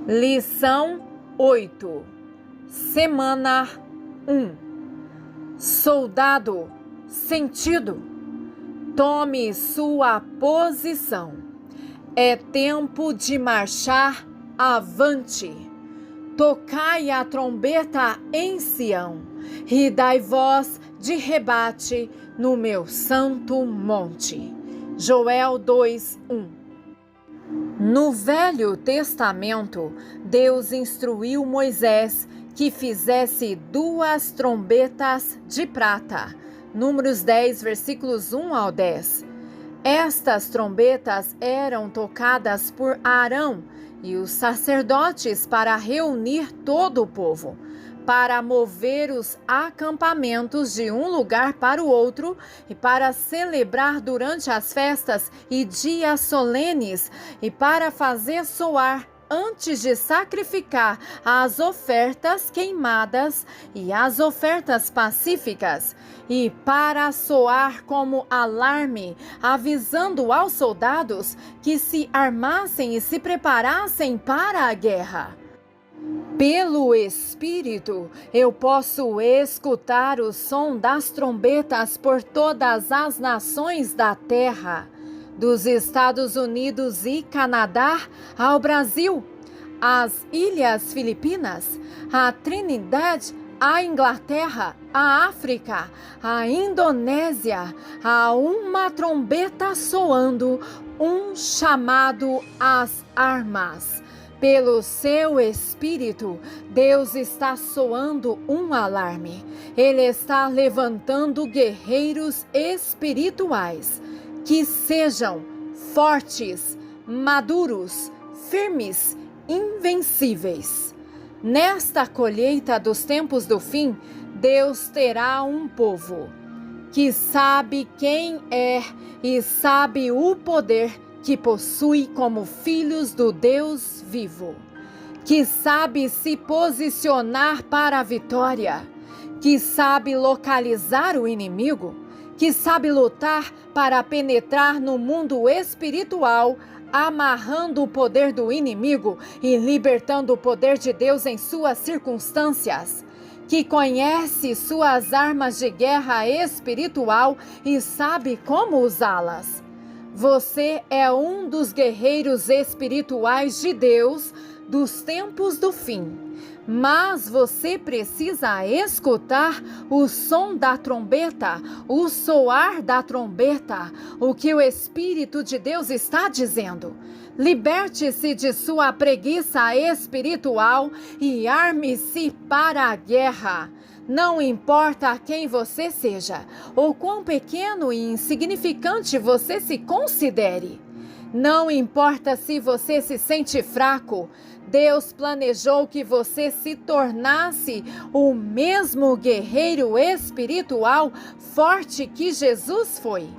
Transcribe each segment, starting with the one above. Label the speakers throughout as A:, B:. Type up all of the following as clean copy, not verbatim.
A: Lição 8, Semana 1. Soldado, sentido, tome sua posição. É tempo de marchar avante. Tocai a trombeta em Sião e dai voz de rebate no meu santo monte. Joel 2:1. No Velho Testamento, Deus instruiu Moisés que fizesse 2 trombetas de prata. Números 10, versículos 1 ao 10. Estas trombetas eram tocadas por Arão e os sacerdotes para reunir todo o povo, para mover os acampamentos de um lugar para o outro e para celebrar durante as festas e dias solenes e para fazer soar antes de sacrificar as ofertas queimadas e as ofertas pacíficas, e para soar como alarme, avisando aos soldados que se armassem e se preparassem para a guerra. Pelo Espírito, eu posso escutar o som das trombetas por todas as nações da terra, dos Estados Unidos e Canadá ao Brasil, às Ilhas Filipinas, a Trinidade, a Inglaterra, a África, a Indonésia, há uma trombeta soando, um chamado às armas. Pelo seu Espírito, Deus está soando um alarme. Ele está levantando guerreiros espirituais que sejam fortes, maduros, firmes, invencíveis. Nesta colheita dos tempos do fim, Deus terá um povo que sabe quem é e sabe o poder que possui como filhos do Deus vivo, que sabe se posicionar para a vitória, que sabe localizar o inimigo, que sabe lutar para penetrar no mundo espiritual, amarrando o poder do inimigo e libertando o poder de Deus em suas circunstâncias, que conhece suas armas de guerra espiritual e sabe como usá-las. Você é um dos guerreiros espirituais de Deus dos tempos do fim, mas você precisa escutar o som da trombeta, o soar da trombeta, o que o Espírito de Deus está dizendo. Liberte-se de sua preguiça espiritual e arme-se para a guerra. Não importa quem você seja, ou quão pequeno e insignificante você se considere. Não importa se você se sente fraco, Deus planejou que você se tornasse o mesmo guerreiro espiritual forte que Jesus foi.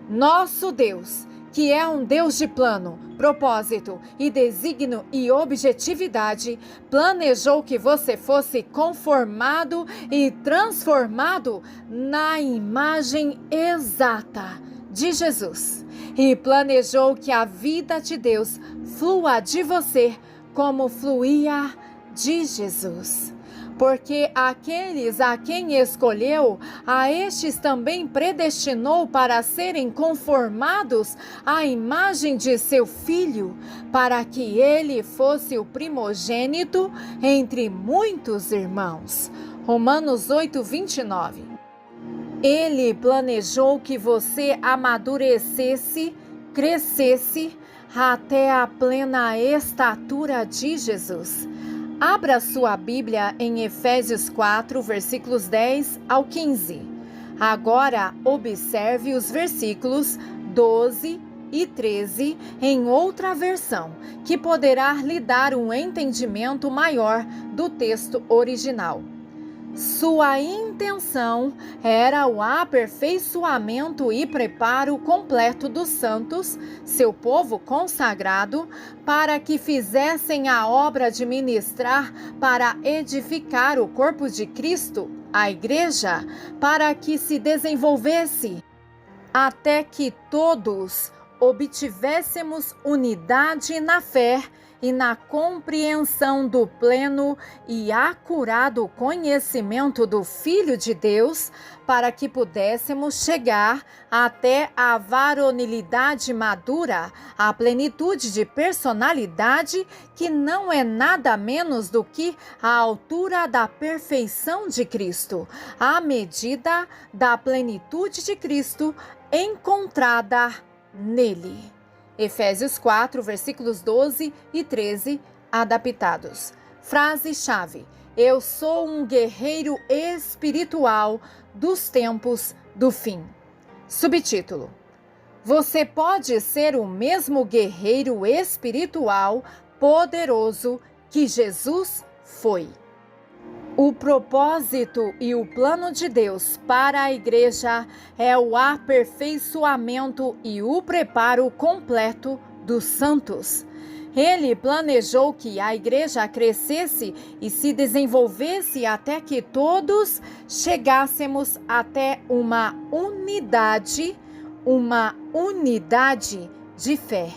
A: Nosso Deus, que é um Deus de plano, propósito e desígnio e objetividade, planejou que você fosse conformado e transformado na imagem exata de Jesus. E planejou que a vida de Deus flua de você como fluía de Jesus. Porque aqueles a quem escolheu, a estes também predestinou para serem conformados à imagem de seu Filho, para que ele fosse o primogênito entre muitos irmãos. Romanos 8:29. Ele planejou que você amadurecesse, crescesse até a plena estatura de Jesus. Abra sua Bíblia em Efésios 4, versículos 10 ao 15. Agora observe os versículos 12 e 13 em outra versão, que poderá lhe dar um entendimento maior do texto original. Sua intenção era o aperfeiçoamento e preparo completo dos santos, seu povo consagrado, para que fizessem a obra de ministrar para edificar o corpo de Cristo, a igreja, para que se desenvolvesse, até que todos obtivéssemos unidade na fé e na compreensão do pleno e acurado conhecimento do Filho de Deus, para que pudéssemos chegar até a varonilidade madura, a plenitude de personalidade, que não é nada menos do que a altura da perfeição de Cristo, à medida da plenitude de Cristo encontrada nele. Efésios 4, versículos 12 e 13, adaptados. Frase-chave: eu sou um guerreiro espiritual dos tempos do fim. Subtítulo: você pode ser o mesmo guerreiro espiritual poderoso que Jesus foi. O propósito e o plano de Deus para a igreja é o aperfeiçoamento e o preparo completo dos santos. Ele planejou que a igreja crescesse e se desenvolvesse até que todos chegássemos até uma unidade de fé.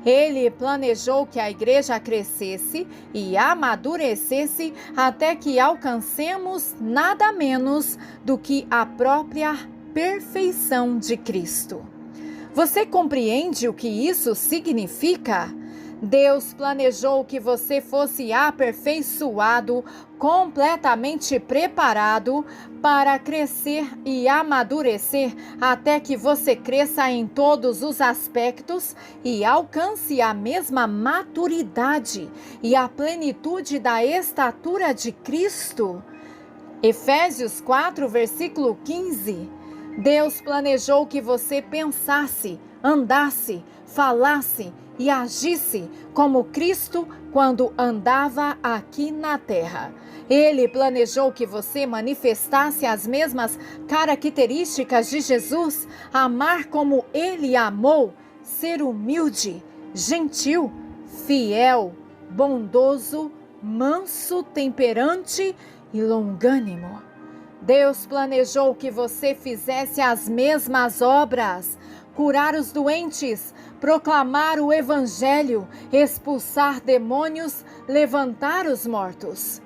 A: Ele planejou que a igreja crescesse e amadurecesse até que alcancemos nada menos do que a própria perfeição de Cristo. Você compreende o que isso significa? Deus planejou que você fosse aperfeiçoado, completamente preparado para crescer e amadurecer até que você cresça em todos os aspectos e alcance a mesma maturidade e a plenitude da estatura de Cristo. Efésios 4, versículo 15. Deus planejou que você pensasse, andasse, falasse e agisse como Cristo quando andava aqui na terra. Ele planejou que você manifestasse as mesmas características de Jesus, amar como ele amou, ser humilde, gentil, fiel, bondoso, manso, temperante e longânimo. Deus planejou que você fizesse as mesmas obras, curar os doentes, proclamar o evangelho, expulsar demônios, levantar os mortos.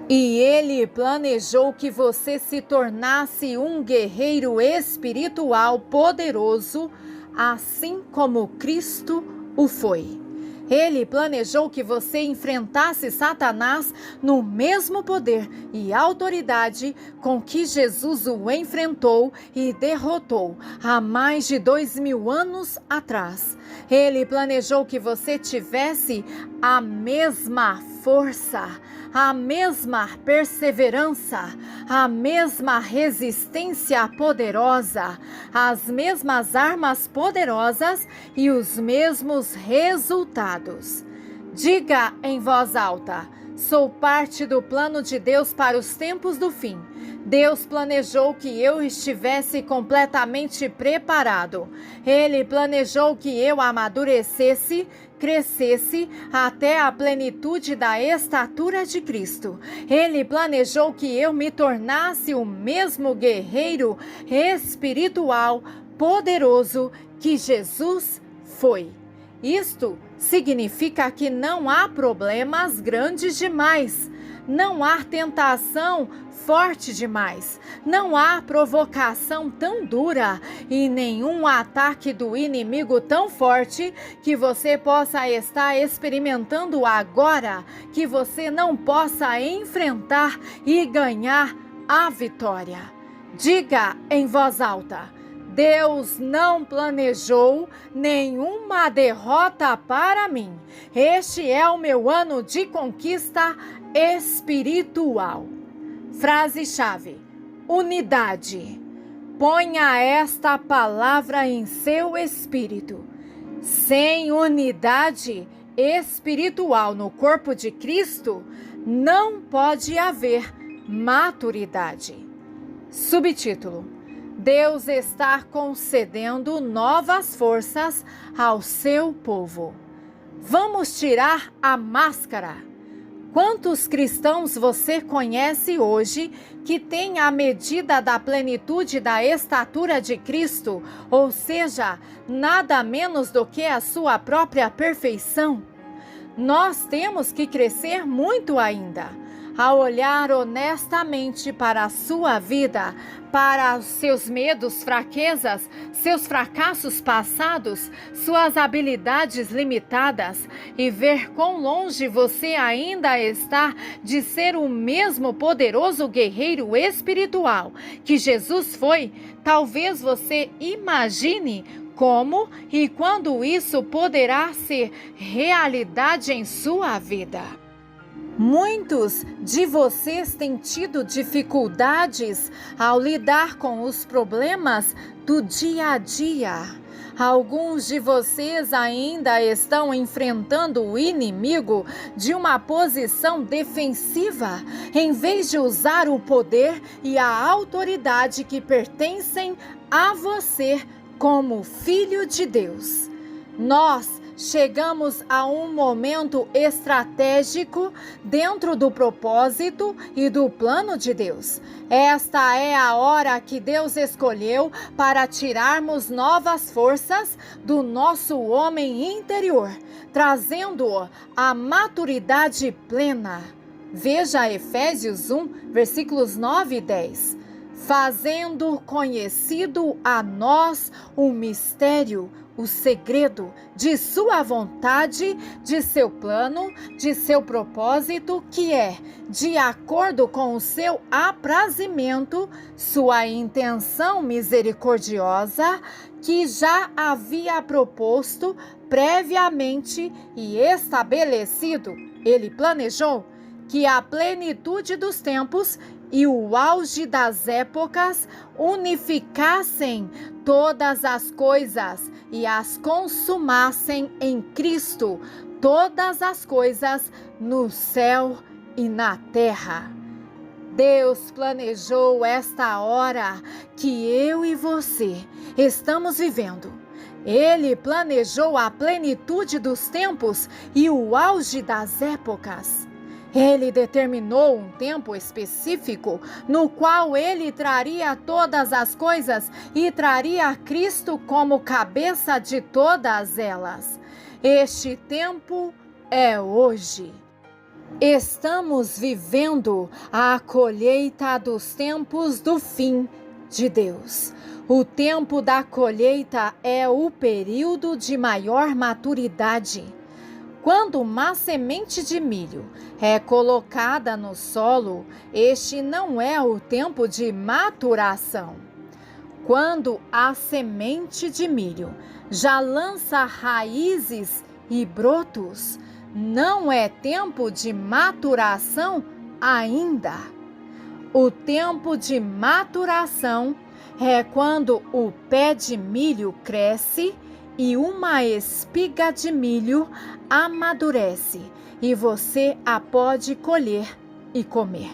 A: E ele planejou que você se tornasse um guerreiro espiritual poderoso, assim como Cristo o foi. Ele planejou que você enfrentasse Satanás no mesmo poder e autoridade com que Jesus o enfrentou e derrotou há mais de 2000 anos atrás. Ele planejou que você tivesse a mesma força, a mesma perseverança, a mesma resistência poderosa, as mesmas armas poderosas e os mesmos resultados. Diga em voz alta: sou parte do plano de Deus para os tempos do fim. Deus planejou que eu estivesse completamente preparado. Ele planejou que eu amadurecesse, crescesse até a plenitude da estatura de Cristo. Ele planejou que eu me tornasse o mesmo guerreiro espiritual poderoso que Jesus foi. Isto significa que não há problemas grandes demais, não há tentação forte demais, não há provocação tão dura e nenhum ataque do inimigo tão forte que você possa estar experimentando agora, que você não possa enfrentar e ganhar a vitória. Diga em voz alta: Deus não planejou nenhuma derrota para mim. Este é o meu ano de conquista espiritual. Frase-chave: unidade. Ponha esta palavra em seu espírito. Sem unidade espiritual no corpo de Cristo, não pode haver maturidade. Subtítulo: Deus está concedendo novas forças ao seu povo. Vamos tirar a máscara. Quantos cristãos você conhece hoje que têm a medida da plenitude da estatura de Cristo, ou seja, nada menos do que a sua própria perfeição? Nós temos que crescer muito ainda. Ao olhar honestamente para a sua vida, para os seus medos, fraquezas, seus fracassos passados, suas habilidades limitadas e ver quão longe você ainda está de ser o mesmo poderoso guerreiro espiritual que Jesus foi, talvez você imagine como e quando isso poderá ser realidade em sua vida. Muitos de vocês têm tido dificuldades ao lidar com os problemas do dia a dia. Alguns de vocês ainda estão enfrentando o inimigo de uma posição defensiva, em vez de usar o poder e a autoridade que pertencem a você como filho de Deus. Nós chegamos a um momento estratégico dentro do propósito e do plano de Deus. Esta é a hora que Deus escolheu para tirarmos novas forças do nosso homem interior, trazendo-o à maturidade plena. Veja Efésios 1, versículos 9 e 10. Fazendo conhecido a nós o mistério, o segredo de sua vontade, de seu plano, de seu propósito, que é, de acordo com o seu aprazimento, sua intenção misericordiosa, que já havia proposto previamente e estabelecido, ele planejou que a plenitude dos tempos e o auge das épocas unificassem todas as coisas e as consumassem em Cristo, todas as coisas no céu e na terra. Deus planejou esta hora que eu e você estamos vivendo. Ele planejou a plenitude dos tempos e o auge das épocas. Ele determinou um tempo específico no qual ele traria todas as coisas e traria Cristo como cabeça de todas elas. Este tempo é hoje. Estamos vivendo a colheita dos tempos do fim de Deus. O tempo da colheita é o período de maior maturidade. Quando uma semente de milho é colocada no solo, este não é o tempo de maturação. Quando a semente de milho já lança raízes e brotos, não é tempo de maturação ainda. O tempo de maturação é quando o pé de milho cresce e uma espiga de milho amadurece e você a pode colher e comer.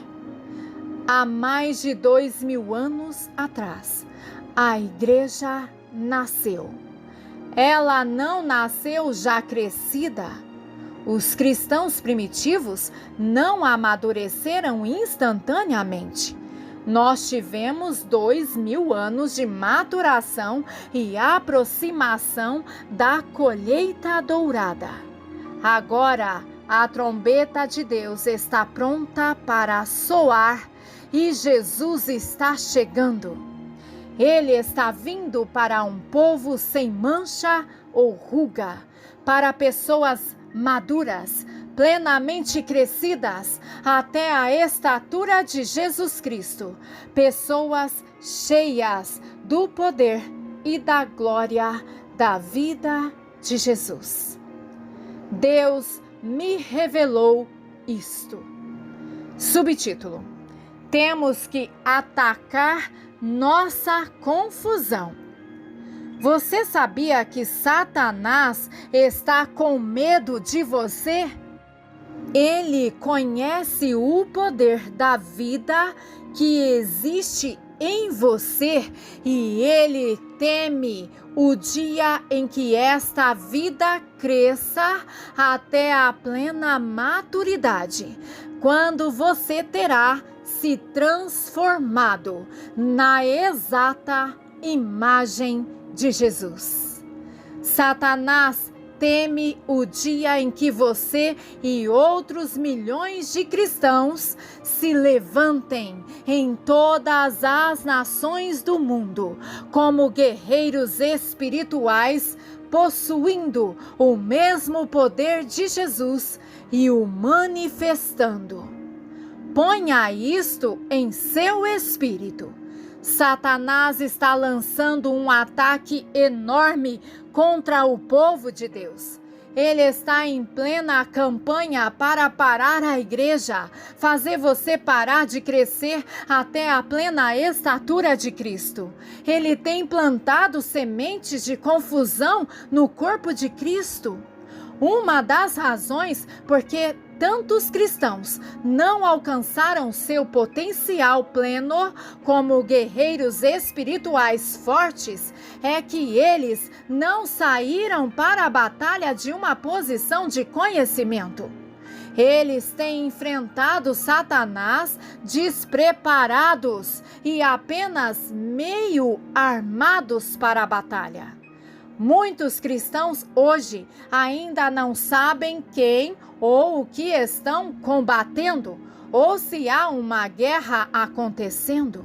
A: Há mais de 2000 anos atrás, a igreja nasceu. Ela não nasceu já crescida. Os cristãos primitivos não amadureceram instantaneamente. Nós tivemos 2000 anos de maturação e aproximação da colheita dourada. Agora, a trombeta de Deus está pronta para soar e Jesus está chegando. Ele está vindo para um povo sem mancha ou ruga, para pessoas maduras, plenamente crescidas até a estatura de Jesus Cristo, pessoas cheias do poder e da glória da vida de Jesus. Deus me revelou isto. Subtítulo: temos que atacar nossa confusão. Você sabia que Satanás está com medo de você? Ele conhece o poder da vida que existe em você e ele teme o dia em que esta vida cresça até a plena maturidade, quando você terá se transformado na exata imagem de Jesus. Satanás teme o dia em que você e outros milhões de cristãos se levantem em todas as nações do mundo como guerreiros espirituais, possuindo o mesmo poder de Jesus e o manifestando. Ponha isto em seu espírito. Satanás está lançando um ataque enorme contra o povo de Deus. Ele está em plena campanha para parar a igreja, fazer você parar de crescer até a plena estatura de Cristo. Ele tem plantado sementes de confusão no corpo de Cristo. Uma das razões porque tantos cristãos não alcançaram seu potencial pleno como guerreiros espirituais fortes é que eles não saíram para a batalha de uma posição de conhecimento. Eles têm enfrentado Satanás despreparados e apenas meio armados para a batalha. Muitos cristãos hoje ainda não sabem quem ou o que estão combatendo, ou se há uma guerra acontecendo.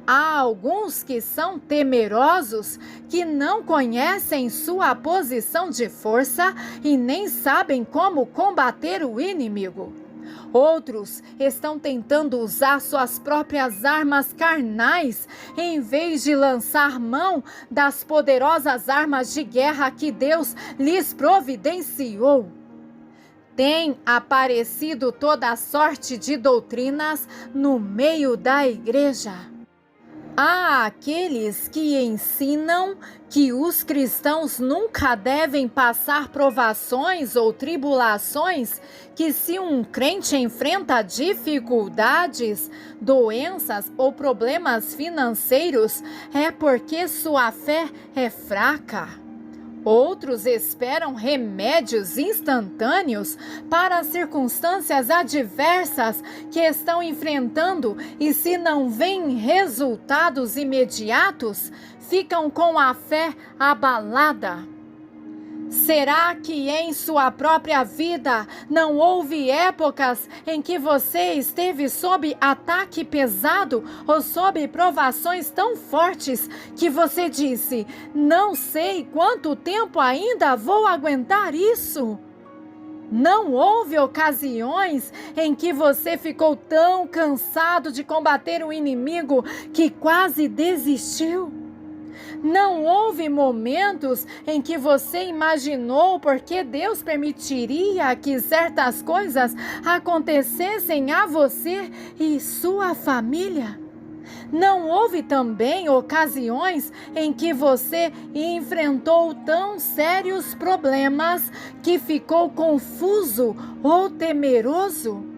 A: Há alguns que são temerosos, que não conhecem sua posição de força e nem sabem como combater o inimigo. Outros estão tentando usar suas próprias armas carnais, em vez de lançar mão das poderosas armas de guerra que Deus lhes providenciou. Tem aparecido toda sorte de doutrinas no meio da igreja. Há aqueles que ensinam que os cristãos nunca devem passar provações ou tribulações, que se um crente enfrenta dificuldades, doenças ou problemas financeiros, é porque sua fé é fraca. Outros esperam remédios instantâneos para as circunstâncias adversas que estão enfrentando e, se não veem resultados imediatos, ficam com a fé abalada. Será que em sua própria vida não houve épocas em que você esteve sob ataque pesado ou sob provações tão fortes que você disse: não sei quanto tempo ainda vou aguentar isso? Não houve ocasiões em que você ficou tão cansado de combater o inimigo que quase desistiu? Não houve momentos em que você imaginou porque Deus permitiria que certas coisas acontecessem a você e sua família? Não houve também ocasiões em que você enfrentou tão sérios problemas que ficou confuso ou temeroso?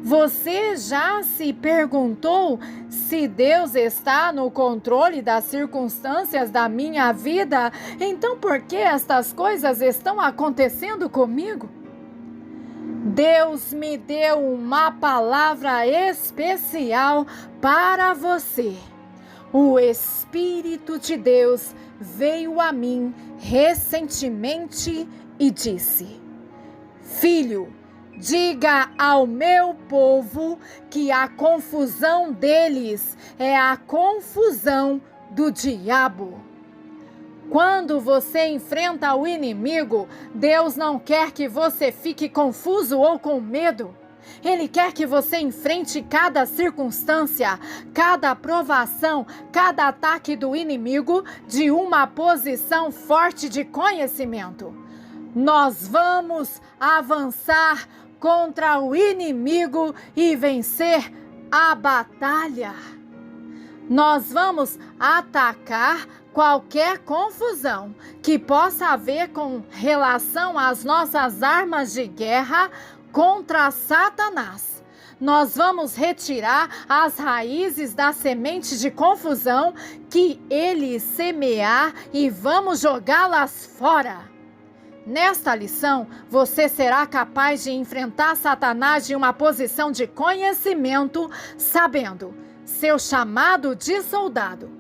A: Você já se perguntou se Deus está no controle das circunstâncias da minha vida? Então por que estas coisas estão acontecendo comigo? Deus me deu uma palavra especial para você. O Espírito de Deus veio a mim recentemente e disse: Filho, diga ao meu povo que a confusão deles é a confusão do diabo. Quando você enfrenta o inimigo, Deus não quer que você fique confuso ou com medo. Ele quer que você enfrente cada circunstância, cada provação, cada ataque do inimigo de uma posição forte de conhecimento. Nós vamos avançar contra o inimigo e vencer a batalha. Nós vamos atacar qualquer confusão que possa haver com relação às nossas armas de guerra contra Satanás. Nós vamos retirar as raízes da semente de confusão que ele semear e vamos jogá-las fora. Nesta lição, você será capaz de enfrentar Satanás de uma posição de conhecimento, sabendo seu chamado de soldado.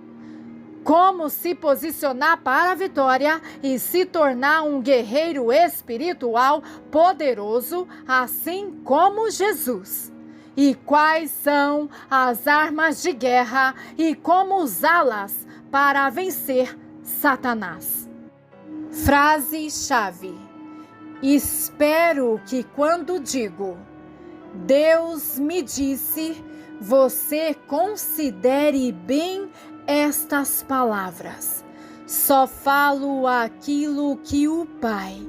A: como se posicionar para a vitória e se tornar um guerreiro espiritual poderoso, assim como Jesus. E quais são as armas de guerra e como usá-las para vencer Satanás. Frase-chave: espero que quando digo Deus me disse, você considere bem estas palavras. Só falo aquilo que o Pai,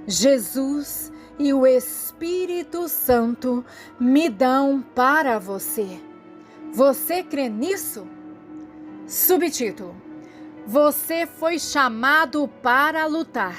A: Jesus e o Espírito Santo me dão para você. Você crê nisso? Subtítulo: você foi chamado para lutar.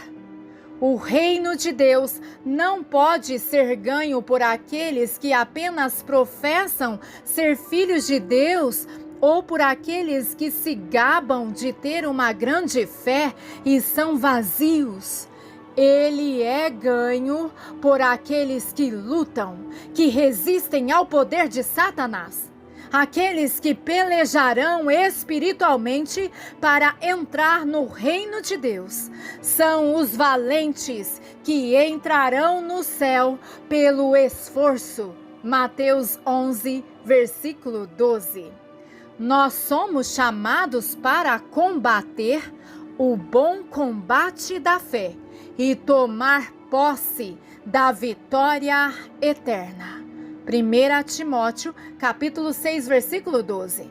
A: O reino de Deus não pode ser ganho por aqueles que apenas professam ser filhos de Deus ou por aqueles que se gabam de ter uma grande fé e são vazios. Ele é ganho por aqueles que lutam, que resistem ao poder de Satanás. Aqueles que pelejarão espiritualmente para entrar no reino de Deus são os valentes que entrarão no céu pelo esforço. Mateus 11, versículo 12. Nós somos chamados para combater o bom combate da fé e tomar posse da vitória eterna. 1 Timóteo, capítulo 6, versículo 12.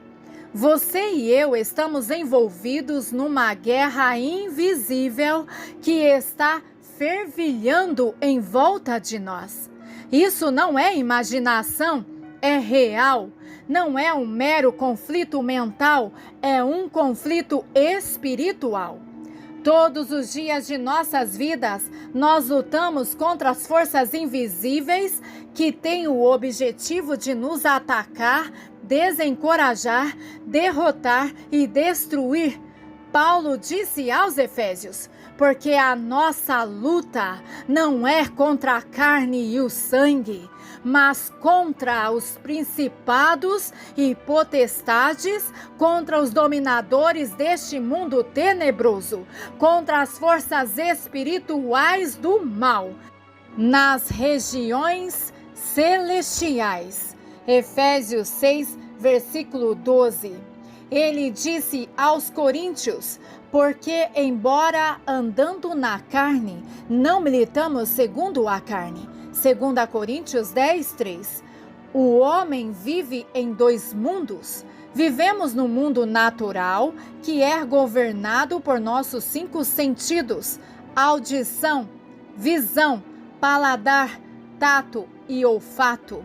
A: Você e eu estamos envolvidos numa guerra invisível que está fervilhando em volta de nós. Isso não é imaginação, é real. Não é um mero conflito mental, é um conflito espiritual. Todos os dias de nossas vidas, nós lutamos contra as forças invisíveis que têm o objetivo de nos atacar, desencorajar, derrotar e destruir. Paulo disse aos Efésios: porque a nossa luta não é contra a carne e o sangue, mas contra os principados e potestades, contra os dominadores deste mundo tenebroso, contra as forças espirituais do mal, nas regiões celestiais. Efésios 6, versículo 12. Ele disse aos coríntios: porque, embora andando na carne, não militamos segundo a carne. 2 Coríntios 10, 3. O homem vive em dois mundos. Vivemos no mundo natural, que é governado por nossos 5 sentidos: audição, visão, paladar, tato e olfato.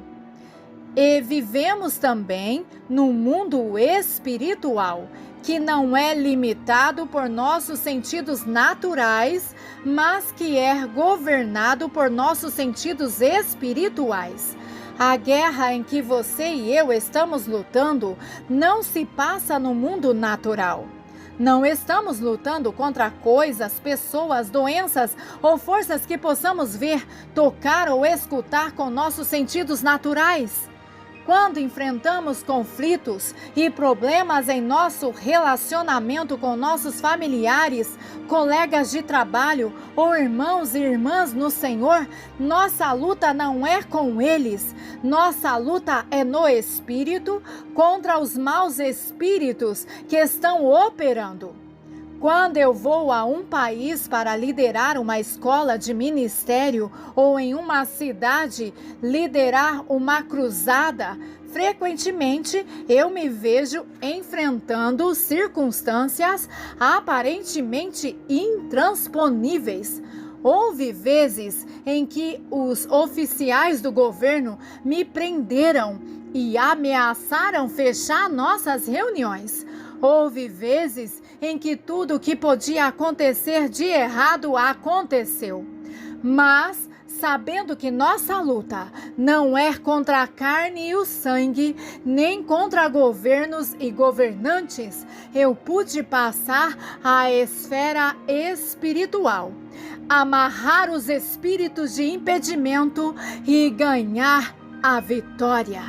A: E vivemos também no mundo espiritual, que não é limitado por nossos sentidos naturais, mas que é governado por nossos sentidos espirituais. A guerra em que você e eu estamos lutando não se passa no mundo natural. Não estamos lutando contra coisas, pessoas, doenças ou forças que possamos ver, tocar ou escutar com nossos sentidos naturais. Quando enfrentamos conflitos e problemas em nosso relacionamento com nossos familiares, colegas de trabalho ou irmãos e irmãs no Senhor, nossa luta não é com eles. Nossa luta é no Espírito contra os maus espíritos que estão operando. Quando eu vou a um país para liderar uma escola de ministério ou em uma cidade liderar uma cruzada, frequentemente eu me vejo enfrentando circunstâncias aparentemente intransponíveis. Houve vezes em que os oficiais do governo me prenderam e ameaçaram fechar nossas reuniões. Houve vezes em que tudo o que podia acontecer de errado aconteceu. Mas, sabendo que nossa luta não é contra a carne e o sangue, nem contra governos e governantes, eu pude passar à esfera espiritual, amarrar os espíritos de impedimento e ganhar a vitória.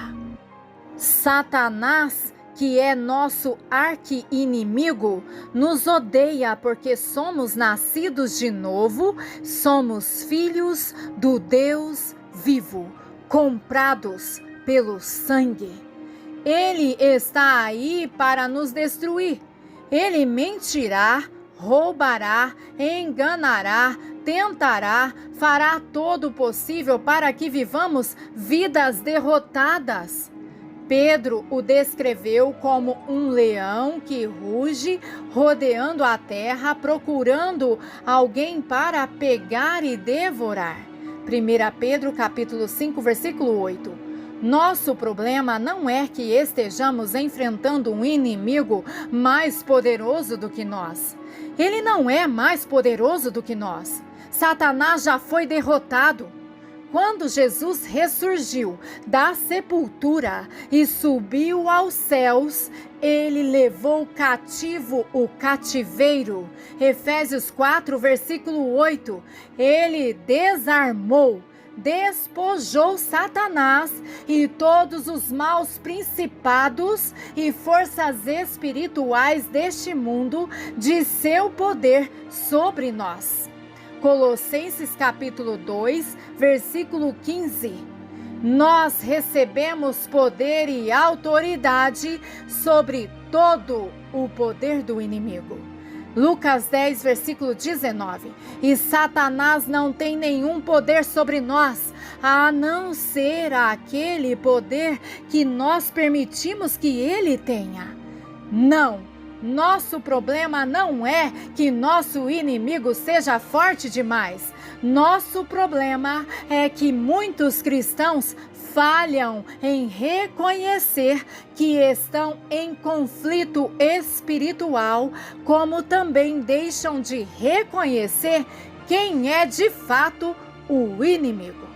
A: Satanás que é nosso arqui-inimigo, nos odeia porque somos nascidos de novo, somos filhos do Deus vivo, comprados pelo sangue. Ele está aí para nos destruir. Ele mentirá, roubará, enganará, tentará, fará todo o possível para que vivamos vidas derrotadas. Pedro o descreveu como um leão que ruge, rodeando a terra, procurando alguém para pegar e devorar. 1 Pedro capítulo 5, versículo 8. Nosso problema não é que estejamos enfrentando um inimigo mais poderoso do que nós. Ele não é mais poderoso do que nós. Satanás já foi derrotado. Quando Jesus ressurgiu da sepultura e subiu aos céus, ele levou cativo o cativeiro. Efésios 4, versículo 8. Ele desarmou, despojou Satanás e todos os maus principados e forças espirituais deste mundo de seu poder sobre nós. Colossenses capítulo 2, versículo 15. Nós recebemos poder e autoridade sobre todo o poder do inimigo. Lucas 10, versículo 19. E Satanás não tem nenhum poder sobre nós, a não ser aquele poder que nós permitimos que ele tenha. Não. Nosso problema não é que nosso inimigo seja forte demais. Nosso problema é que muitos cristãos falham em reconhecer que estão em conflito espiritual, como também deixam de reconhecer quem é de fato o inimigo.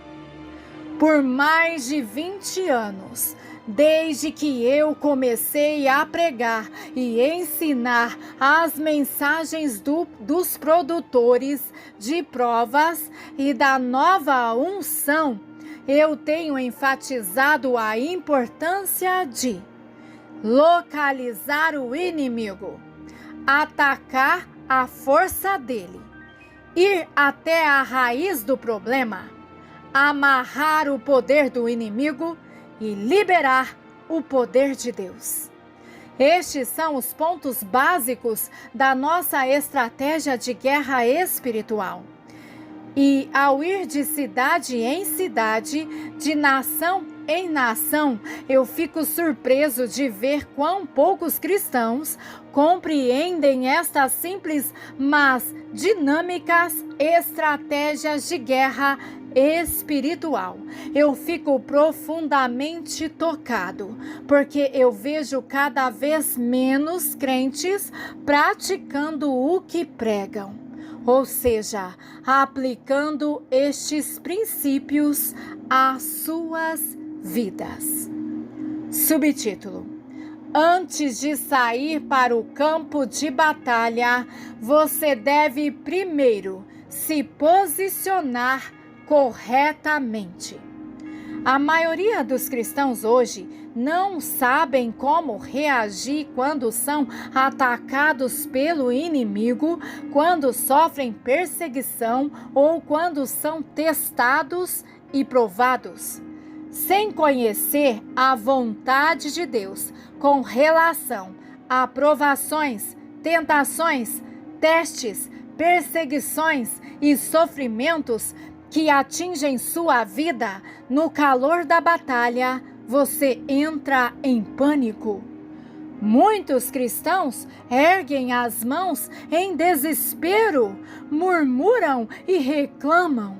A: Por mais de 20 anos, desde que eu comecei a pregar e ensinar as mensagens dos produtores de provas e da nova unção, eu tenho enfatizado a importância de localizar o inimigo, atacar a força dele, ir até a raiz do problema, amarrar o poder do inimigo e liberar o poder de Deus. Estes são os pontos básicos da nossa estratégia de guerra espiritual. E ao ir de cidade em cidade, de nação em nação, eu fico surpreso de ver quão poucos cristãos compreendem estas simples, mas dinâmicas estratégias de guerra espiritual. Eu fico profundamente tocado, porque eu vejo cada vez menos crentes praticando o que pregam, ou seja, aplicando estes princípios às suas vidas. Subtítulo: Antes de sair para o campo de batalha, você deve primeiro se posicionar corretamente. A maioria dos cristãos hoje não sabem como reagir quando são atacados pelo inimigo, quando sofrem perseguição ou quando são testados e provados. Sem conhecer a vontade de Deus com relação a provações, tentações, testes, perseguições e sofrimentos que atingem sua vida, no calor da batalha, você entra em pânico. Muitos cristãos erguem as mãos em desespero, murmuram e reclamam.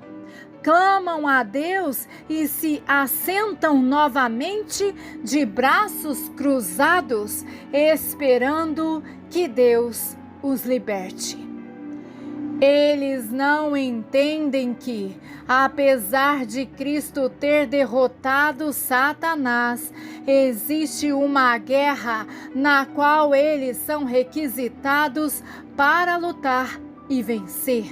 A: Clamam a Deus e se assentam novamente de braços cruzados, esperando que Deus os liberte. Eles não entendem que, apesar de Cristo ter derrotado Satanás, existe uma guerra na qual eles são requisitados para lutar e vencer.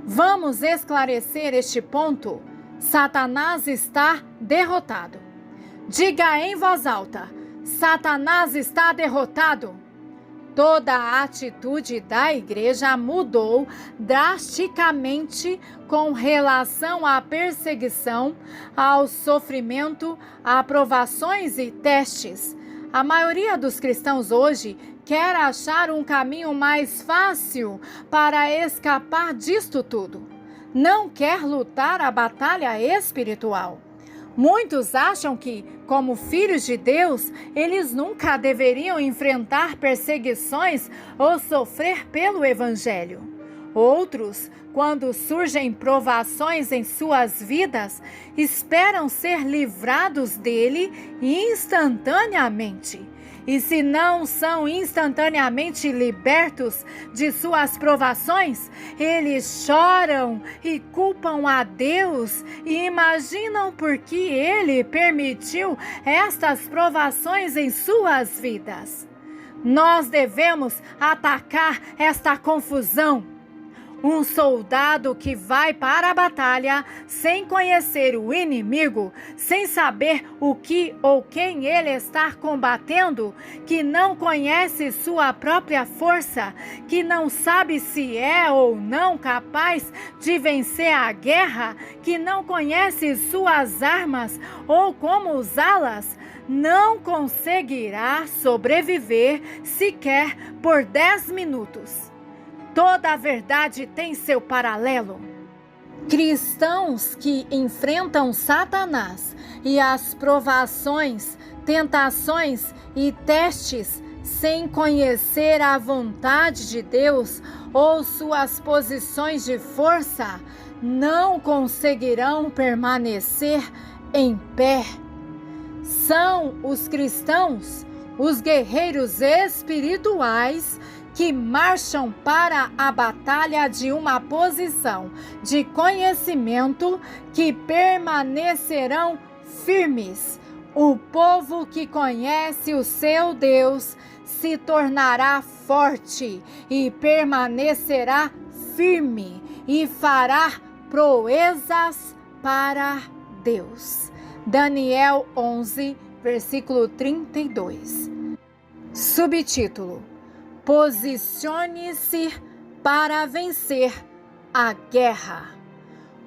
A: Vamos esclarecer este ponto? Satanás está derrotado. Diga em voz alta: Satanás está derrotado. Toda a atitude da igreja mudou drasticamente com relação à perseguição, ao sofrimento, a provações e testes. A maioria dos cristãos hoje quer achar um caminho mais fácil para escapar disto tudo. Não quer lutar a batalha espiritual. Muitos acham que, como filhos de Deus, eles nunca deveriam enfrentar perseguições ou sofrer pelo Evangelho. Outros, quando surgem provações em suas vidas, esperam ser livrados dele instantaneamente. E se não são instantaneamente libertos de suas provações, eles choram e culpam a Deus e imaginam por que Ele permitiu estas provações em suas vidas. Nós devemos atacar esta confusão. Um soldado que vai para a batalha sem conhecer o inimigo, sem saber o que ou quem ele está combatendo, que não conhece sua própria força, que não sabe se é ou não capaz de vencer a guerra, que não conhece suas armas ou como usá-las, não conseguirá sobreviver sequer por 10 minutos. Toda a verdade tem seu paralelo. Cristãos que enfrentam Satanás e as provações, tentações e testes sem conhecer a vontade de Deus ou suas posições de força, não conseguirão permanecer em pé. São os cristãos, os guerreiros espirituais, que marcham para a batalha de uma posição de conhecimento, que permanecerão firmes. O povo que conhece o seu Deus se tornará forte e permanecerá firme e fará proezas para Deus. Daniel 11, versículo 32. Subtítulo: Posicione-se para vencer a guerra.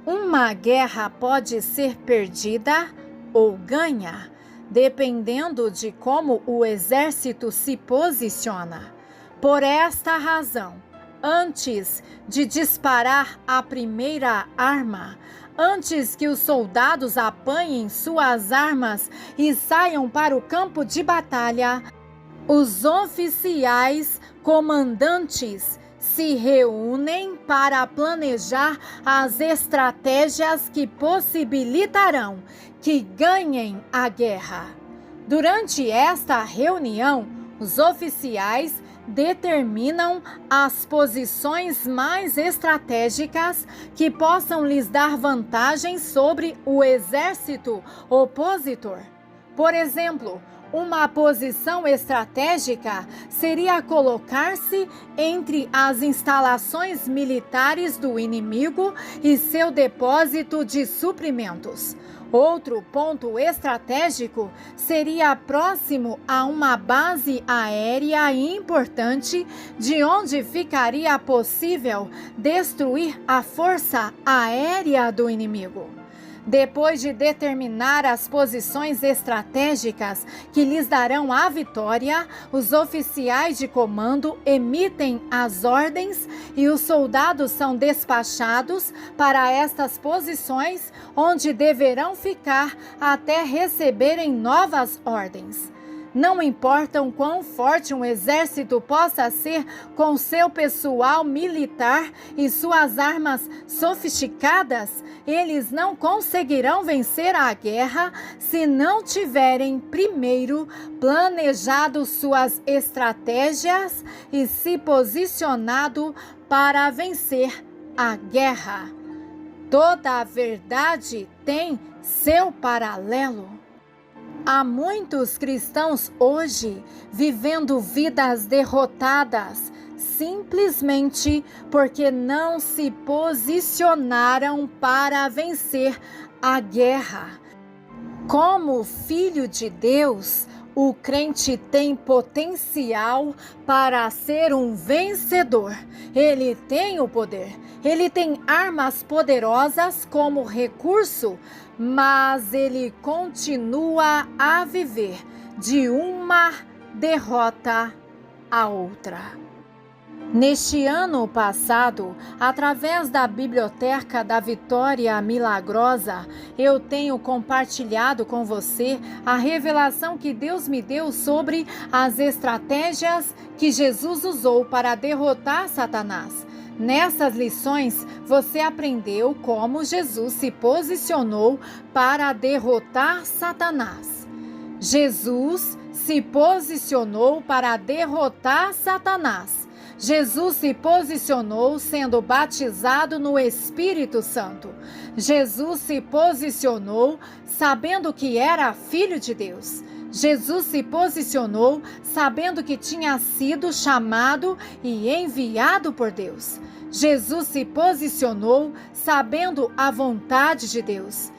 A: Uma guerra pode ser perdida ou ganha, dependendo de como o exército se posiciona. Por esta razão, antes de disparar a primeira arma, antes que os soldados apanhem suas armas e saiam para o campo de batalha, os oficiais comandantes se reúnem para planejar as estratégias que possibilitarão que ganhem a guerra. Durante esta reunião, os oficiais determinam as posições mais estratégicas que possam lhes dar vantagem sobre o exército opositor. Por exemplo, uma posição estratégica seria colocar-se entre as instalações militares do inimigo e seu depósito de suprimentos. Outro ponto estratégico seria próximo a uma base aérea importante, de onde ficaria possível destruir a força aérea do inimigo. Depois de determinar as posições estratégicas que lhes darão a vitória, os oficiais de comando emitem as ordens e os soldados são despachados para estas posições, onde deverão ficar até receberem novas ordens. Não importa o quão forte um exército possa ser com seu pessoal militar e suas armas sofisticadas, eles não conseguirão vencer a guerra se não tiverem primeiro planejado suas estratégias e se posicionado para vencer a guerra. Toda a verdade tem seu paralelo. Há muitos cristãos hoje vivendo vidas derrotadas, simplesmente porque não se posicionaram para vencer a guerra. Como filho de Deus, O crente tem potencial para ser um vencedor. Ele tem o poder. Ele tem armas poderosas como recurso, mas ele continua a viver de uma derrota a outra. Neste ano passado, através da Biblioteca da Vitória Milagrosa, eu tenho compartilhado com você a revelação que Deus me deu sobre as estratégias que Jesus usou para derrotar Satanás. Nessas lições, você aprendeu como Jesus se posicionou para derrotar Satanás. Jesus se posicionou para derrotar Satanás. Jesus se posicionou sendo batizado no Espírito Santo. Jesus se posicionou sabendo que era filho de Deus. Jesus se posicionou sabendo que tinha sido chamado e enviado por Deus. Jesus se posicionou sabendo a vontade de Deus.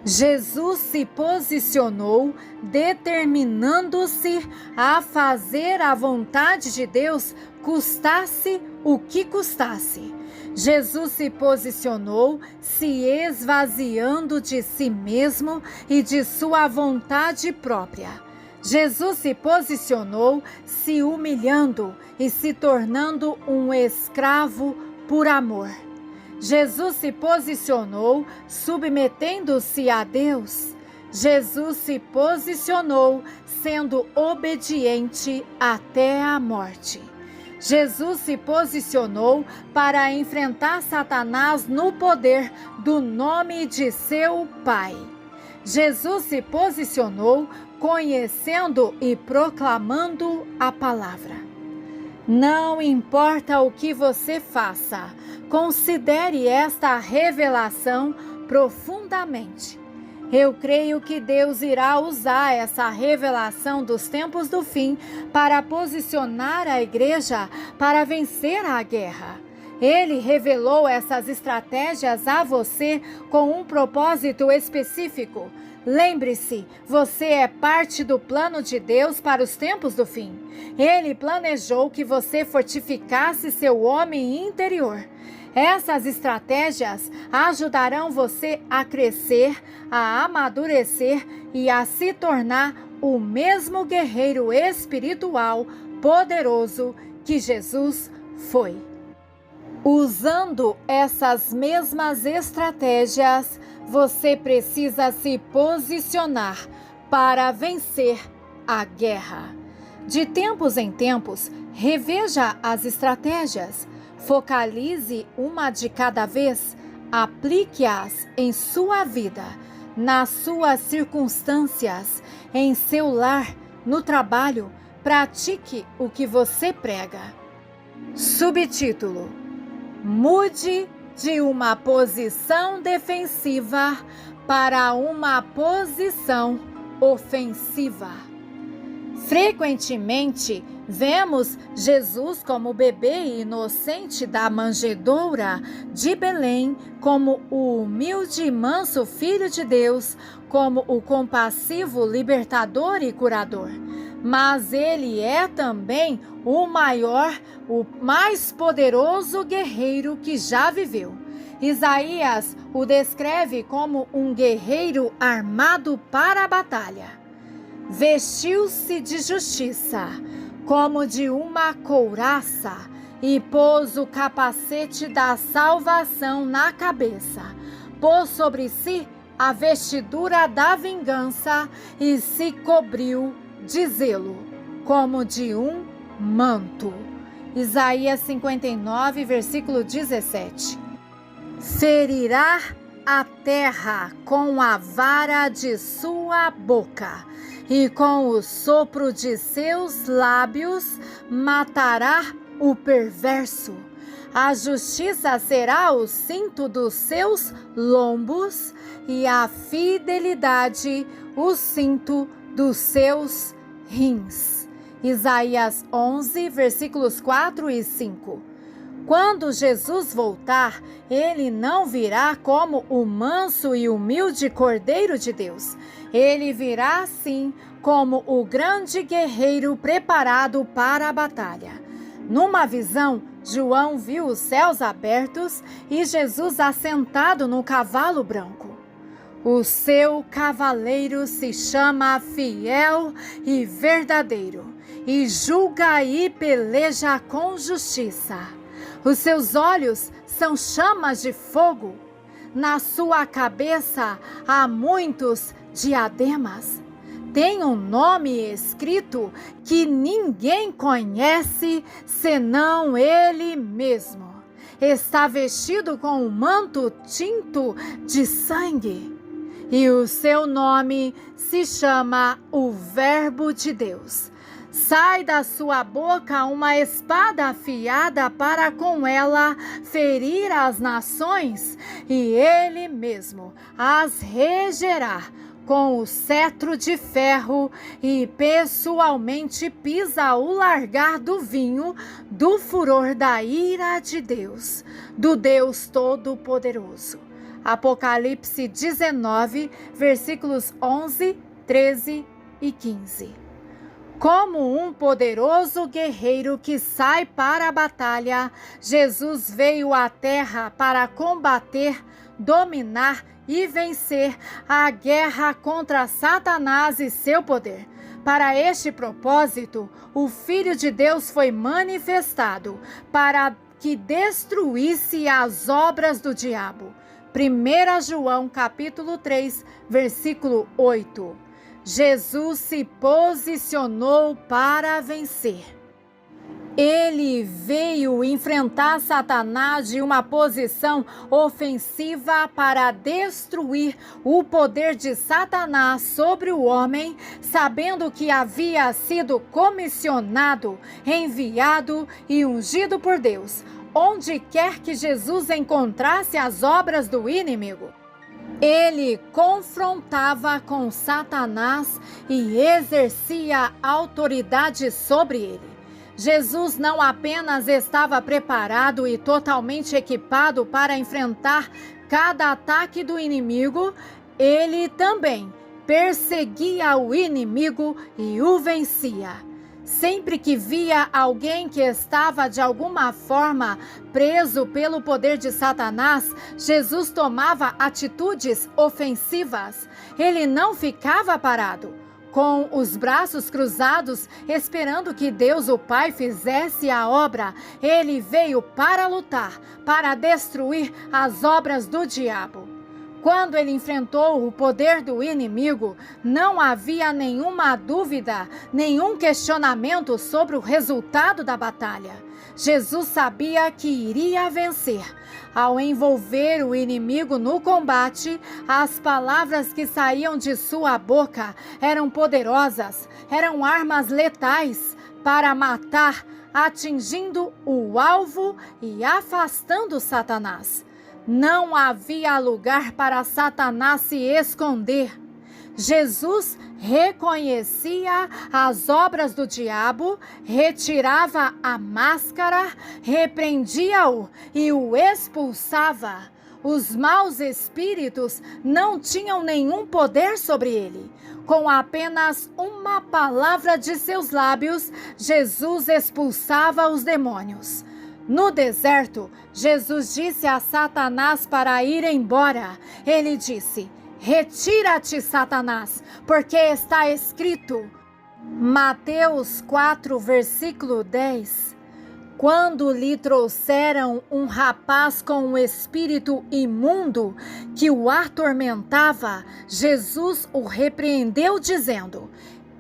A: Jesus se posicionou determinando-se a fazer a vontade de Deus, custasse o que custasse. Jesus se posicionou se esvaziando de si mesmo e de sua vontade própria. Jesus se posicionou se humilhando e se tornando um escravo por amor. Jesus se posicionou submetendo-se a Deus. Jesus se posicionou sendo obediente até a morte. Jesus se posicionou para enfrentar Satanás no poder do nome de seu Pai. Jesus se posicionou conhecendo e proclamando a palavra. Não importa o que você faça, considere esta revelação profundamente. Eu creio que Deus irá usar essa revelação dos tempos do fim para posicionar a igreja para vencer a guerra. Ele revelou essas estratégias a você com um propósito específico. Lembre-se, você é parte do plano de Deus para os tempos do fim. Ele planejou que você fortificasse seu homem interior. Essas estratégias ajudarão você a crescer, a amadurecer e a se tornar o mesmo guerreiro espiritual poderoso que Jesus foi. Usando essas mesmas estratégias, você precisa se posicionar para vencer a guerra. De tempos em tempos, reveja as estratégias. Focalize uma de cada vez, aplique-as em sua vida, nas suas circunstâncias, em seu lar, no trabalho. Pratique o que você prega. Subtítulo: Mude de uma posição defensiva para uma posição ofensiva. Frequentemente, vemos Jesus como o bebê inocente da manjedoura de Belém, como o humilde e manso Filho de Deus, como o compassivo libertador e curador. Mas ele é também o maior, o mais poderoso guerreiro que já viveu. Isaías o descreve como um guerreiro armado para a batalha. Vestiu-se de justiça, como de uma couraça, e pôs o capacete da salvação na cabeça. Pôs sobre si a vestidura da vingança e se cobriu de zelo, como de um manto. Isaías 59, versículo 17. Ferirá a terra com a vara de sua boca, e com o sopro de seus lábios matará o perverso. A justiça será o cinto dos seus lombos, e a fidelidade o cinto dos seus rins. Isaías 11, versículos 4 e 5. Quando Jesus voltar, ele não virá como o manso e humilde Cordeiro de Deus. Ele virá, sim, como o grande guerreiro preparado para a batalha. Numa visão, João viu os céus abertos e Jesus assentado no cavalo branco. O seu cavaleiro se chama Fiel e Verdadeiro, e julga e peleja com justiça. Os seus olhos são chamas de fogo. Na sua cabeça há muitos diademas. Tem um nome escrito que ninguém conhece senão ele mesmo. Está vestido com um manto tinto de sangue. E o seu nome se chama o Verbo de Deus. Sai da sua boca uma espada afiada para com ela ferir as nações, e ele mesmo as regerá com o cetro de ferro, e pessoalmente pisa o largar do vinho do furor da ira de Deus, do Deus Todo-Poderoso. Apocalipse 19, versículos 11, 13 e 15. Como um poderoso guerreiro que sai para a batalha, Jesus veio à terra para combater, dominar e vencer a guerra contra Satanás e seu poder. Para este propósito, o Filho de Deus foi manifestado para que destruísse as obras do diabo. 1 João capítulo 3, versículo 8. Jesus se posicionou para vencer. Ele veio enfrentar Satanás de uma posição ofensiva para destruir o poder de Satanás sobre o homem, sabendo que havia sido comissionado, enviado e ungido por Deus, onde quer que Jesus encontrasse as obras do inimigo. Ele confrontava com Satanás e exercia autoridade sobre ele. Jesus não apenas estava preparado e totalmente equipado para enfrentar cada ataque do inimigo, ele também perseguia o inimigo e o vencia. Sempre que via alguém que estava de alguma forma preso pelo poder de Satanás, Jesus tomava atitudes ofensivas. Ele não ficava parado, com os braços cruzados, esperando que Deus, o Pai, fizesse a obra. Ele veio para lutar, para destruir as obras do diabo. Quando ele enfrentou o poder do inimigo, não havia nenhuma dúvida, nenhum questionamento sobre o resultado da batalha. Jesus sabia que iria vencer. Ao envolver o inimigo no combate, as palavras que saíam de sua boca eram poderosas, eram armas letais para matar, atingindo o alvo e afastando Satanás. Não havia lugar para Satanás se esconder. Jesus reconhecia as obras do diabo, retirava a máscara, repreendia-o e o expulsava. Os maus espíritos não tinham nenhum poder sobre ele. Com apenas uma palavra de seus lábios, Jesus expulsava os demônios. No deserto, Jesus disse a Satanás para ir embora. Ele disse: "Retira-te, Satanás, porque está escrito." Mateus 4, versículo 10. Quando lhe trouxeram um rapaz com um espírito imundo que o atormentava, Jesus o repreendeu, dizendo: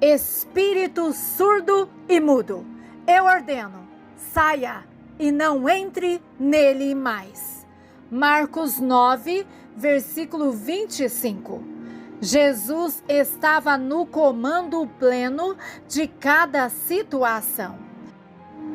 A: "Espírito surdo e mudo, eu ordeno, saia e não entre nele mais." Marcos 9, versículo 25. Jesus estava no comando pleno de cada situação.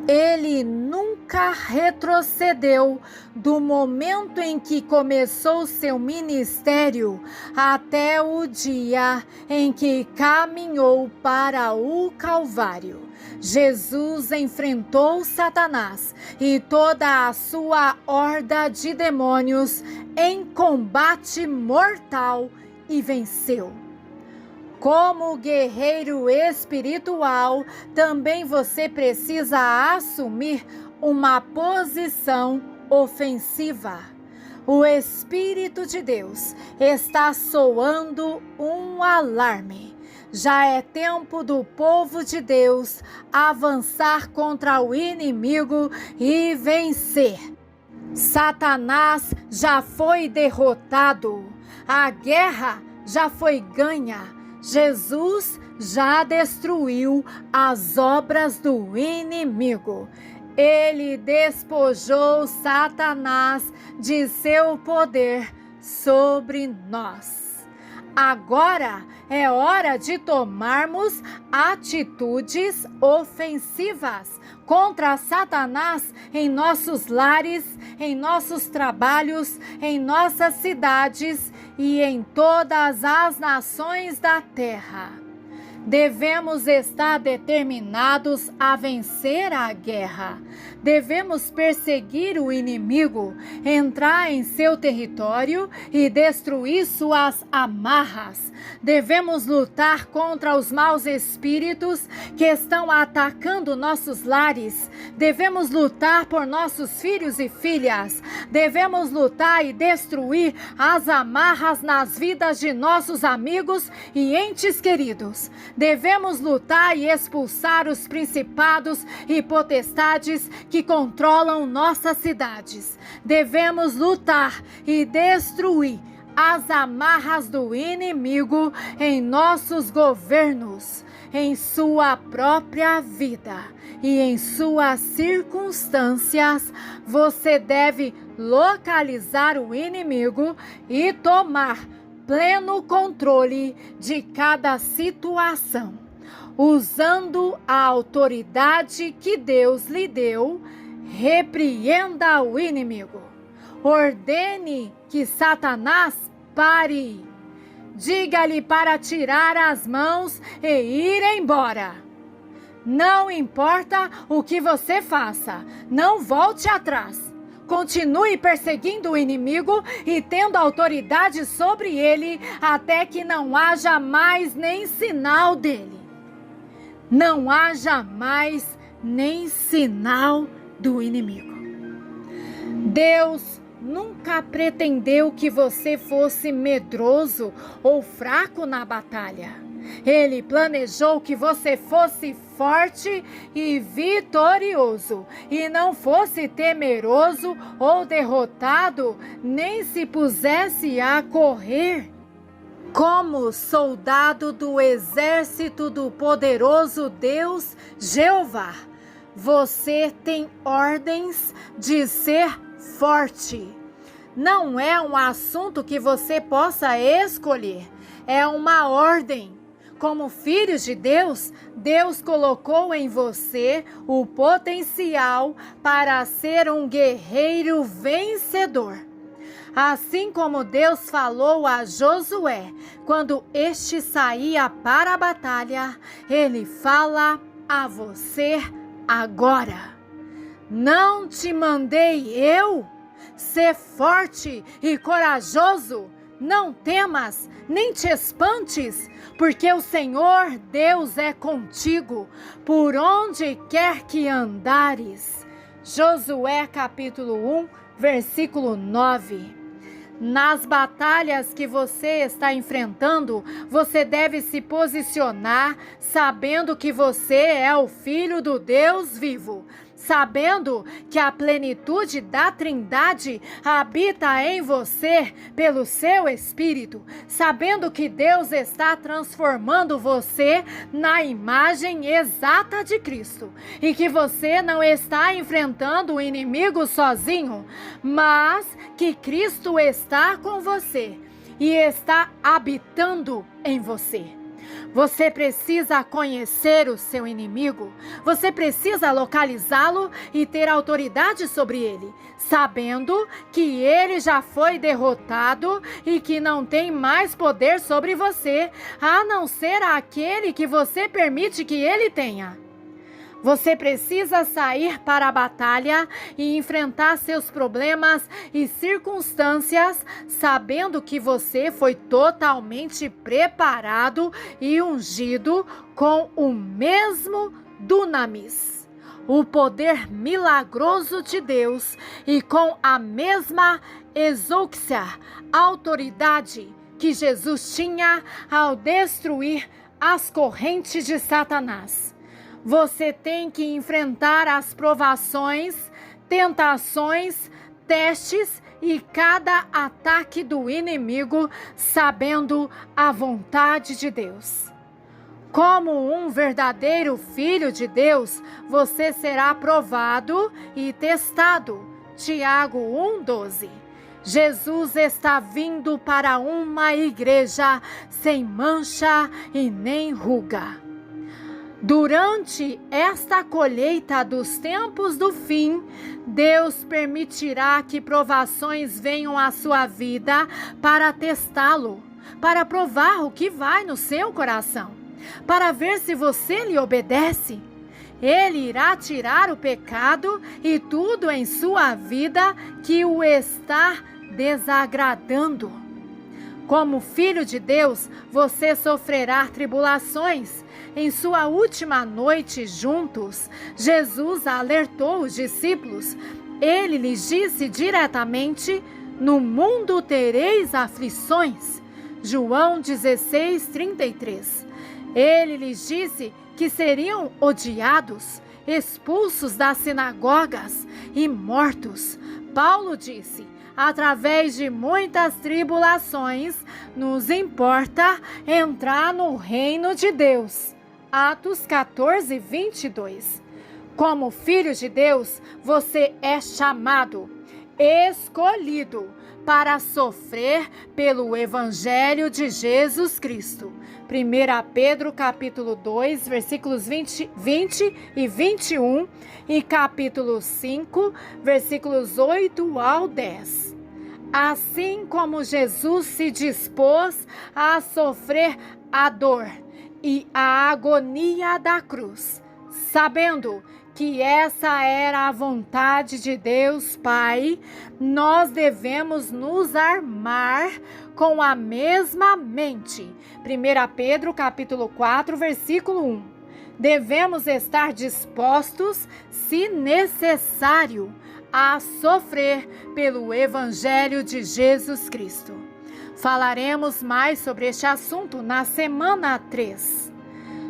A: Ele nunca retrocedeu do momento em que começou seu ministério até o dia em que caminhou para o Calvário. Jesus enfrentou Satanás e toda a sua horda de demônios em combate mortal e venceu. Como guerreiro espiritual, também você precisa assumir uma posição ofensiva. O Espírito de Deus está soando um alarme. Já é tempo do povo de Deus avançar contra o inimigo e vencer. Satanás já foi derrotado. A guerra já foi ganha. Jesus já destruiu as obras do inimigo. Ele despojou Satanás de seu poder sobre nós. Agora é hora de tomarmos atitudes ofensivas contra Satanás em nossos lares, em nossos trabalhos, em nossas cidades e em todas as nações da terra. Devemos estar determinados a vencer a guerra. Devemos perseguir o inimigo, entrar em seu território e destruir suas amarras. Devemos lutar contra os maus espíritos que estão atacando nossos lares. Devemos lutar por nossos filhos e filhas. Devemos lutar e destruir as amarras nas vidas de nossos amigos e entes queridos. Devemos lutar e expulsar os principados e potestades que controlam nossas cidades. Devemos lutar e destruir as amarras do inimigo em nossos governos, em sua própria vida e em suas circunstâncias. Você deve localizar o inimigo e tomar pleno controle de cada situação. Usando a autoridade que Deus lhe deu, repreenda o inimigo. Ordene que Satanás pare. Diga-lhe para tirar as mãos e ir embora. Não importa o que você faça, não volte atrás. Continue perseguindo o inimigo e tendo autoridade sobre ele até que não haja mais nem sinal dele. Não haja mais nem sinal do inimigo. Deus nunca pretendeu que você fosse medroso ou fraco na batalha. Ele planejou que você fosse forte e vitorioso, e não fosse temeroso ou derrotado, nem se pusesse a correr. Como soldado do exército do poderoso Deus Jeová, você tem ordens de ser forte. Não é um assunto que você possa escolher, é uma ordem. Como filhos de Deus, Deus colocou em você o potencial para ser um guerreiro vencedor. Assim como Deus falou a Josué, quando este saía para a batalha, Ele fala a você agora. Não te mandei eu? Ser forte e corajoso. Não temas, nem te espantes, porque o Senhor Deus é contigo, por onde quer que andares. Josué capítulo 1, versículo 9. Nas batalhas que você está enfrentando, você deve se posicionar sabendo que você é o filho do Deus vivo. Sabendo que a plenitude da Trindade habita em você pelo seu Espírito, sabendo que Deus está transformando você na imagem exata de Cristo e que você não está enfrentando o inimigo sozinho, mas que Cristo está com você e está habitando em você. Você precisa conhecer o seu inimigo, você precisa localizá-lo e ter autoridade sobre ele, sabendo que ele já foi derrotado e que não tem mais poder sobre você, a não ser aquele que você permite que ele tenha. Você precisa sair para a batalha e enfrentar seus problemas e circunstâncias, sabendo que você foi totalmente preparado e ungido com o mesmo dunamis, o poder milagroso de Deus, e com a mesma exouxia, autoridade que Jesus tinha ao destruir as correntes de Satanás. Você tem que enfrentar as provações, tentações, testes e cada ataque do inimigo, sabendo a vontade de Deus. Como um verdadeiro filho de Deus, você será provado e testado. Tiago 1,12. Jesus está vindo para uma igreja sem mancha e nem ruga. Durante esta colheita dos tempos do fim, Deus permitirá que provações venham à sua vida para testá-lo, para provar o que vai no seu coração, para ver se você lhe obedece. Ele irá tirar o pecado e tudo em sua vida que o está desagradando. Como filho de Deus, você sofrerá tribulações. Em sua última noite juntos, Jesus alertou os discípulos. Ele lhes disse diretamente: no mundo tereis aflições. João 16:33. Ele lhes disse que seriam odiados, expulsos das sinagogas e mortos. Paulo disse: através de muitas tribulações, nos importa entrar no reino de Deus. Atos 14:22. Como filho de Deus, você é chamado, escolhido para sofrer pelo Evangelho de Jesus Cristo. 1 Pedro capítulo 2, versículos 20 e 21 e capítulo 5, versículos 8 ao 10. Assim como Jesus se dispôs a sofrer a dor e a agonia da cruz, sabendo que essa era a vontade de Deus Pai, nós devemos nos armar com a mesma mente. 1 Pedro capítulo 4, versículo 1. Devemos estar dispostos, se necessário, a sofrer pelo Evangelho de Jesus Cristo. Falaremos mais sobre este assunto na semana 3.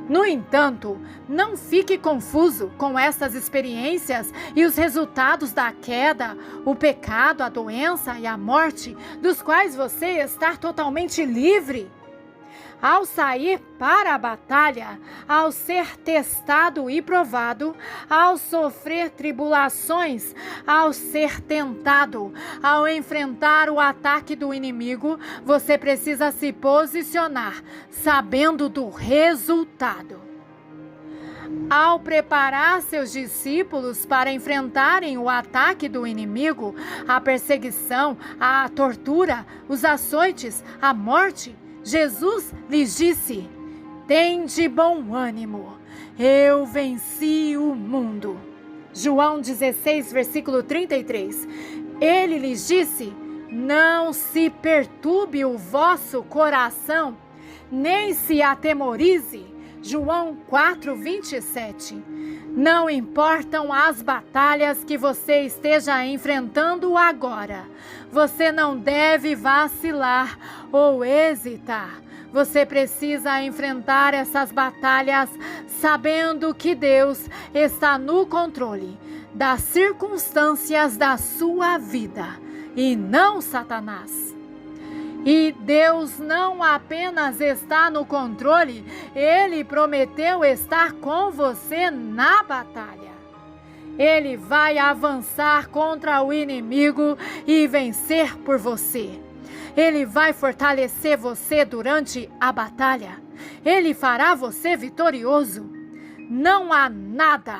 A: No entanto, não fique confuso com essas experiências e os resultados da queda, o pecado, a doença e a morte, dos quais você está totalmente livre. Ao sair para a batalha, ao ser testado e provado, ao sofrer tribulações, ao ser tentado, ao enfrentar o ataque do inimigo, você precisa se posicionar, sabendo do resultado. Ao preparar seus discípulos para enfrentarem o ataque do inimigo, a perseguição, a tortura, os açoites, a morte, Jesus lhes disse: tende bom ânimo, eu venci o mundo. João 16, versículo 33. Ele lhes disse: não se perturbe o vosso coração, nem se atemorize. João 4, 27. Não importam as batalhas que você esteja enfrentando agora, você não deve vacilar ou hesitar. Você precisa enfrentar essas batalhas sabendo que Deus está no controle das circunstâncias da sua vida e não Satanás. E Deus não apenas está no controle, Ele prometeu estar com você na batalha. Ele vai avançar contra o inimigo e vencer por você. Ele vai fortalecer você durante a batalha. Ele fará você vitorioso. Não há nada,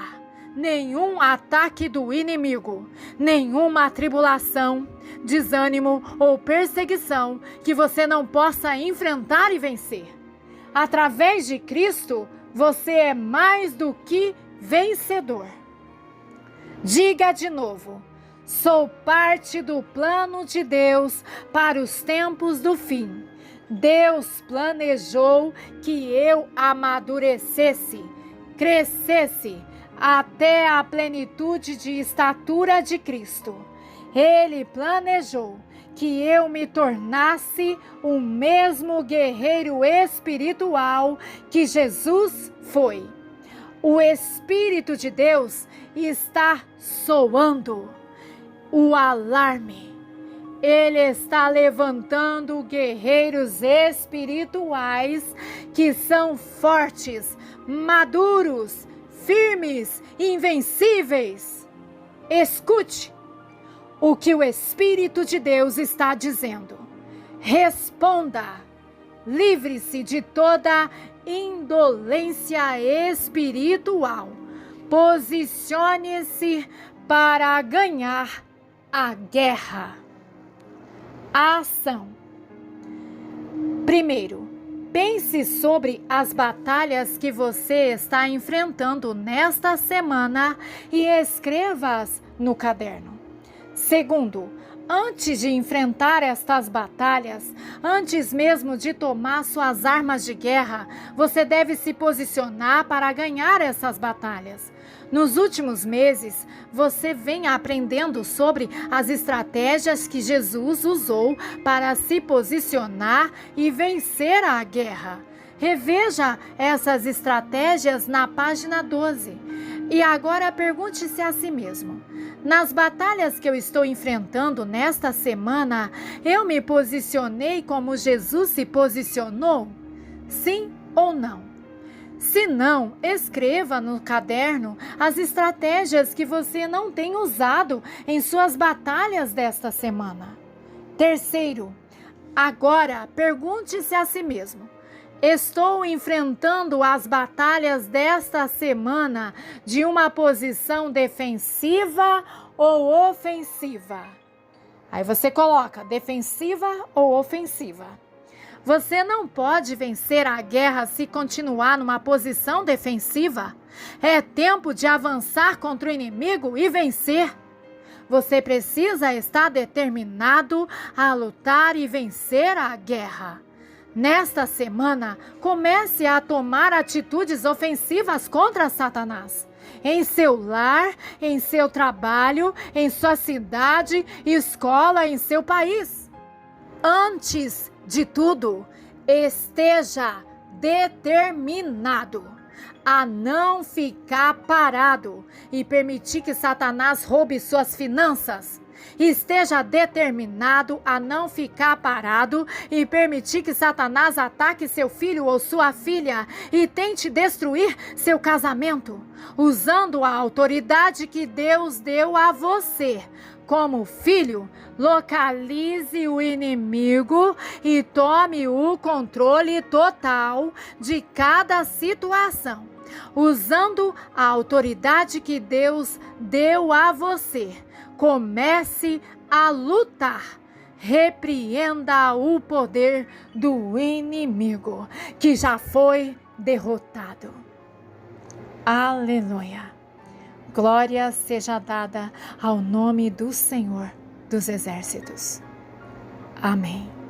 A: nenhum ataque do inimigo, nenhuma tribulação, desânimo ou perseguição que você não possa enfrentar e vencer. Através de Cristo, você é mais do que vencedor. Diga de novo: sou parte do plano de Deus para os tempos do fim. Deus planejou que eu amadurecesse, crescesse até a plenitude de estatura de Cristo. Ele planejou que eu me tornasse o mesmo guerreiro espiritual que Jesus foi. O Espírito de Deus está soando o alarme. Ele está levantando guerreiros espirituais que são fortes, maduros, firmes, invencíveis. Escute o que o Espírito de Deus está dizendo. Responda. Livre-se de toda indolência espiritual. Posicione-se para ganhar a guerra. Ação. Primeiro, pense sobre as batalhas que você está enfrentando nesta semana e escreva-as no caderno. Segundo, antes de enfrentar estas batalhas, antes mesmo de tomar suas armas de guerra, você deve se posicionar para ganhar essas batalhas. Nos últimos meses, você vem aprendendo sobre as estratégias que Jesus usou para se posicionar e vencer a guerra. Reveja essas estratégias na página 12. E agora pergunte-se a si mesmo: nas batalhas que eu estou enfrentando nesta semana, eu me posicionei como Jesus se posicionou? Sim ou não? Se não, escreva no caderno as estratégias que você não tem usado em suas batalhas desta semana. Terceiro, agora pergunte-se a si mesmo: estou enfrentando as batalhas desta semana de uma posição defensiva ou ofensiva? Aí você coloca defensiva ou ofensiva. Você não pode vencer a guerra se continuar numa posição defensiva. É tempo de avançar contra o inimigo e vencer. Você precisa estar determinado a lutar e vencer a guerra. Nesta semana, comece a tomar atitudes ofensivas contra Satanás. Em seu lar, em seu trabalho, em sua cidade, escola, em seu país. Antes de tudo, esteja determinado a não ficar parado e permitir que Satanás roube suas finanças. Esteja determinado a não ficar parado e permitir que Satanás ataque seu filho ou sua filha e tente destruir seu casamento, usando a autoridade que Deus deu a você. Como filho, localize o inimigo e tome o controle total de cada situação, usando a autoridade que Deus deu a você. Comece a lutar. Repreenda o poder do inimigo que já foi derrotado. Aleluia. Glória seja dada ao nome do Senhor dos Exércitos. Amém.